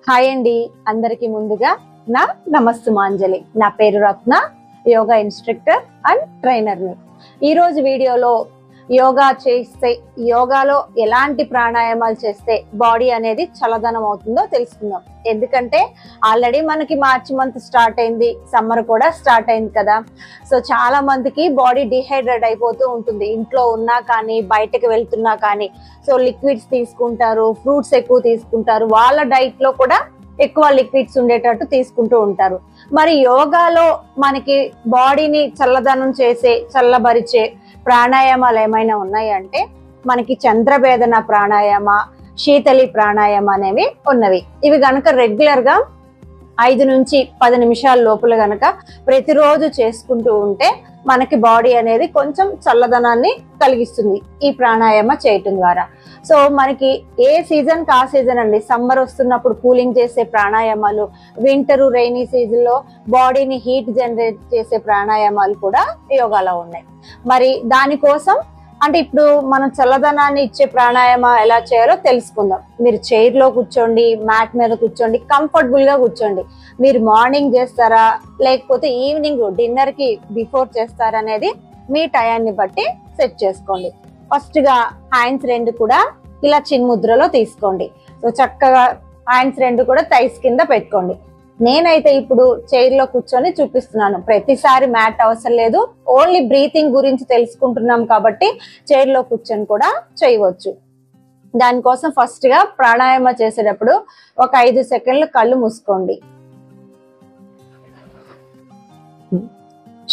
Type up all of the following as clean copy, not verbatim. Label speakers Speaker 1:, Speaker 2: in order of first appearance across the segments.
Speaker 1: Hi అండి, అందరికి ముందుగా నా నమస్సుమాంజలి. నా పేరు రత్న, యోగా ఇన్స్ట్రక్టర్ అండ్ ట్రైనర్ని. ఈరోజు వీడియోలో యోగా చేస్తే, యోగాలో ఎలాంటి ప్రాణాయామాలు చేస్తే బాడీ అనేది చల్లదనం అవుతుందో తెలుసుకుందాం. ఎందుకంటే ఆల్రెడీ మనకి మార్చి మంత్ స్టార్ట్ అయింది, సమ్మర్ కూడా స్టార్ట్ అయింది కదా. సో చాలా మందికి బాడీ డిహైడ్రేట్ అయిపోతూ ఉంటుంది, ఇంట్లో ఉన్నా కానీ బయటకు వెళ్తున్నా కానీ. సో లిక్విడ్స్ తీసుకుంటారు, ఫ్రూట్స్ ఎక్కువ తీసుకుంటారు, వాళ్ళ డైట్ లో కూడా ఎక్కువ లిక్విడ్స్ ఉండేటట్టు తీసుకుంటూ ఉంటారు. మరి యోగాలో మనకి బాడీని చల్లదనం చేసే, చల్లబరిచే ప్రాణాయామాలు ఏమైనా ఉన్నాయంటే మనకి చంద్రభేదన ప్రాణాయామ, శీతలి ప్రాణాయామ అనేవి ఉన్నవి. ఇవి గనక రెగ్యులర్ గా 5 నుంచి 10 నిమిషాల లోపల గనక ప్రతిరోజు చేసుకుంటూ ఉంటే మనకి బాడీ అనేది కొంచెం చల్లదనాన్ని కలిగిస్తుంది ఈ ప్రాణాయామ చేయటం ద్వారా. సో మనకి ఏ సీజన్ కా సీజన్ అండి. సమ్మర్ వస్తున్నప్పుడు కూలింగ్ చేసే ప్రాణాయామాలు, వింటర్ రైనీ సీజన్ లో బాడీని హీట్ జనరేట్ చేసే ప్రాణాయామాలు కూడా యోగాలో ఉన్నాయి. మరి దానికోసం అంటే ఇప్పుడు మనం చల్లదనాన్ని ఇచ్చే ప్రాణాయామ ఎలా చేయాలో తెలుసుకుందాం. మీరు చైర్ లో కూర్చోండి, మ్యాట్ మీద కూర్చోండి, కంఫర్టబుల్ గా కూర్చోండి. మీరు మార్నింగ్ చేస్తారా లేకపోతే ఈవినింగ్ డిన్నర్ కి బిఫోర్ చేస్తారా అనేది మీ టయాన్ని బట్టి సెట్ చేసుకోండి. ఫస్ట్ గా హ్యాండ్స్ రెండు కూడా ఇలా చిన్ముద్రలో తీసుకోండి. సో చక్కగా హ్యాండ్స్ రెండు కూడా థైస్ కింద పెట్టుకోండి. నేనైతే ఇప్పుడు చైర్ లో కూర్చొని చూపిస్తున్నాను. ప్రతిసారి మ్యాట్ అవసరం లేదు, ఓన్లీ బ్రీతింగ్ గురించి తెలుసుకుంటున్నాం కాబట్టి చైర్ లో కూర్చొని కూడా చేయవచ్చు. దానికోసం ఫస్ట్ గా ప్రాణాయామ చేసేటప్పుడు ఒక 5 సెకండ్లు కళ్ళు మూసుకోండి.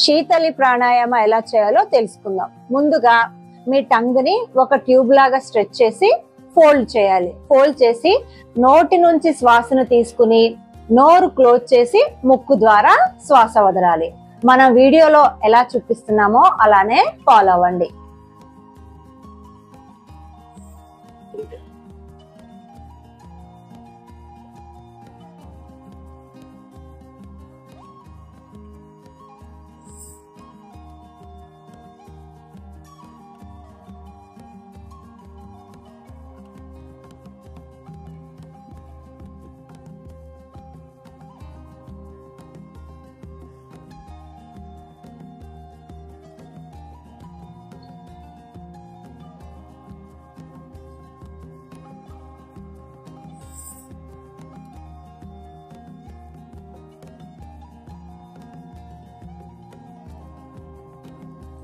Speaker 1: శీతలి ప్రాణాయామ ఎలా చేయాలో తెలుసుకుందాం. ముందుగా మీ టంగ్ ని ఒక ట్యూబ్ లాగా స్ట్రెచ్ చేసి ఫోల్డ్ చేయాలి. ఫోల్డ్ చేసి నోటి నుంచి శ్వాసను తీసుకుని నోరు క్లోజ్ చేసి ముక్కు ద్వారా శ్వాస వదలాలి. మనం వీడియోలో ఎలా చూపిస్తున్నామో అలానే ఫాలో అవ్వండి.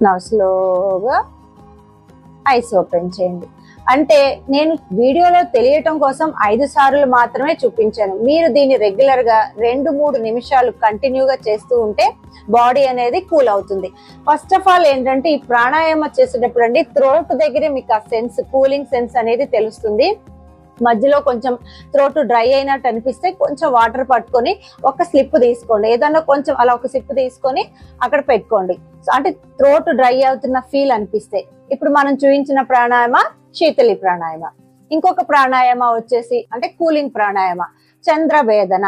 Speaker 1: నా స్లోగా ఐస్ ఓపెన్ చేయండి. అంటే నేను వీడియోలో తెలియటం కోసం 5 సార్లు మాత్రమే చూపించాను. మీరు దీన్ని రెగ్యులర్ గా 2-3 నిమిషాలు కంటిన్యూగా చేస్తూ ఉంటే బాడీ అనేది కూల్ అవుతుంది. ఫస్ట్ ఆఫ్ ఆల్ ఏంటంటే ఈ ప్రాణాయామ చేసేటప్పుడు అండి థ్రోట్ దగ్గర మీకు ఆ సెన్స్, కూలింగ్ సెన్స్ అనేది తెలుస్తుంది. మధ్యలో కొంచెం థ్రోట్ డ్రై అయినట్టు అనిపిస్తే కొంచెం వాటర్ పట్టుకొని ఒక స్లిప్ తీసుకోండి. ఏదన్నా కొంచెం అలా ఒక స్లిప్ తీసుకొని అక్కడ పెట్టుకోండి. అంటే థ్రోట్ డ్రై అవుతున్న ఫీల్ అనిపిస్తే. ఇప్పుడు మనం చూపించిన ప్రాణాయామ శీతలి ప్రాణాయామ. ఇంకొక ప్రాణాయామ వచ్చేసి అంటే కూలింగ్ ప్రాణాయామ చంద్రభేదన.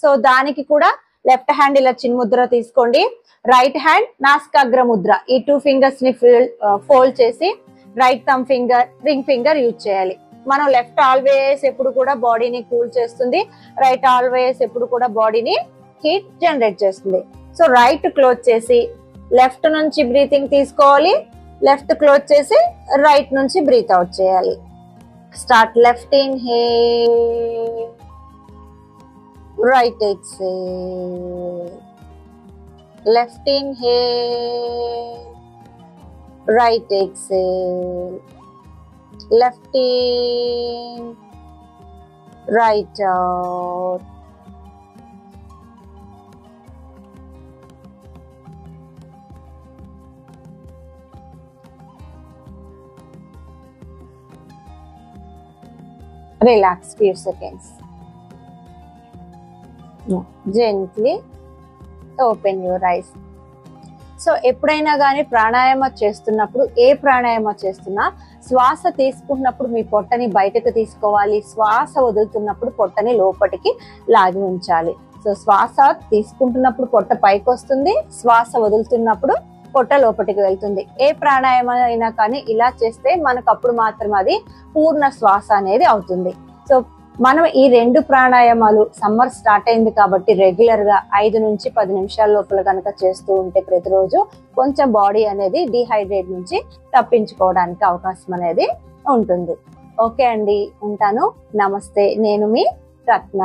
Speaker 1: సో దానికి కూడా లెఫ్ట్ హ్యాండ్ ఇలా చిన్ముద్ర తీసుకోండి, రైట్ హ్యాండ్ నాసికాగ్ర ముద్ర, ఈ 2 ఫింగర్స్ ని ఫోల్డ్ చేసి right thumb finger, ring finger use చేయాలి. మనం లెఫ్ట్ ఆల్వేస్ ఎప్పుడు కూడా బాడీని కూల్ చేస్తుంది, రైట్ ఆల్వేస్ ఎప్పుడు కూడా బాడీని హీట్ జనరేట్ చేస్తుంది. సో రైట్ క్లోజ్ చేసి లెఫ్ట్ నుంచి బ్రీతింగ్ తీసుకోవాలి, లెఫ్ట్ క్లోజ్ చేసి రైట్ నుంచి బ్రీత్ అవుట్ చేయాలి. Start. Left inhale, right exhale, left inhale, right exhale, left in, right out. Relax few seconds. Gently open your eyes. So ఎప్పుడైనా కానీ ప్రాణాయామ చేస్తున్నప్పుడు, ఏ ప్రాణాయామ చేస్తున్నా శ్వాస తీసుకుంటున్నప్పుడు మీ పొట్టని బయటకు తీసుకోవాలి, శ్వాస వదులుతున్నప్పుడు పొట్టని లోపలికి లాగి ఉంచాలి. సో శ్వాస తీసుకుంటున్నప్పుడు పొట్ట పైకి వస్తుంది, శ్వాస వదులుతున్నప్పుడు పొట్ట లోపలికి వెళ్తుంది. ఏ ప్రాణాయామం అయినా కానీ ఇలా చేస్తే మనకు అప్పుడు మాత్రం అది పూర్ణ శ్వాస అనేది అవుతుంది. సో మనం ఈ 2 ప్రాణాయామాలు సమ్మర్ స్టార్ట్ అయింది కాబట్టి రెగ్యులర్ గా 5 నుంచి 10 నిమిషాల లోపల కనుక చేస్తూ ఉంటే ప్రతిరోజు కొంచెం బాడీ అనేది డిహైడ్రేట్ నుంచి తప్పించుకోవడానికి అవకాశం అనేది ఉంటుంది. ఓకే అండి, ఉంటాను. నమస్తే. నేను మీ రత్న.